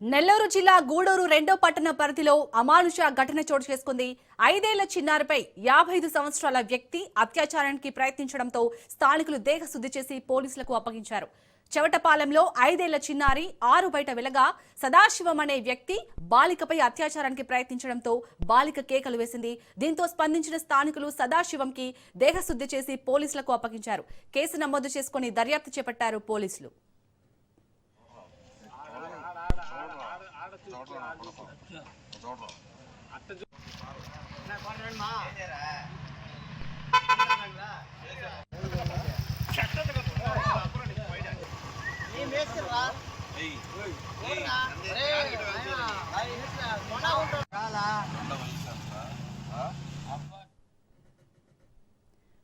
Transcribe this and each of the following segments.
నెల్లూరు జిల్లా గూడూరు రెండో పట్టణ పరిధిలో అమానుష ఘటన చోటు చేసుకుంది. 5 ఏళ్ల చిన్నారిపై 55 సంవత్సరాల వ్యక్తి అత్యాచారానికి ప్రయత్నించడంతో స్థానికులు దేహశుద్ధి చేసి పోలీసులకు అప్పగించారు. చెవటపాలెంలో 5 ఏళ్ల చిన్నారి ఆరు బయట వెలగా సదాశివం అనే వ్యక్తి బాలికపై అత్యాచారానికి ప్రయత్నించడంతో బాలిక కేకలు వేసింది. దీంతో స్పందించిన స్థానికులు సదాశివంకి దేహశుద్ధి చేసి పోలీసులకు అప్పగించారు. కేసు నమోదు చేసుకుని దర్యాప్తు చేపట్టారు పోలీసులు.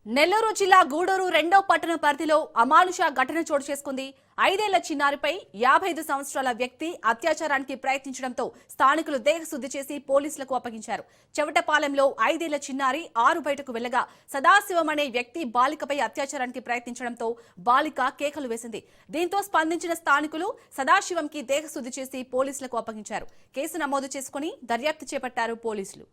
నెల్లూరు జిల్లా గూడూరు రెండో పట్టణ పరిధిలో అమానుష ఘటన చోటు చేసుకుంది. 5 ఏళ్ల చిన్నారిపై 55 సంవత్సరాల వ్యక్తి అత్యాచారానికి ప్రయత్నించడంతో స్థానికులు దేహశుద్ధి చేసి పోలీసులకు అప్పగించారు. చెవటపాలెంలో 5 ఏళ్ల చిన్నారి ఆరు బయటకు వెళ్లగా సదాశివం అనే వ్యక్తి బాలికపై అత్యాచారానికి ప్రయత్నించడంతో బాలిక కేకలు వేసింది. దీంతో స్పందించిన స్థానికులు సదాశివంకి దేహశుద్ధి చేసి పోలీసులకు అప్పగించారు. కేసు నమోదు చేసుకుని దర్యాప్తు చేపట్టారు పోలీసులు.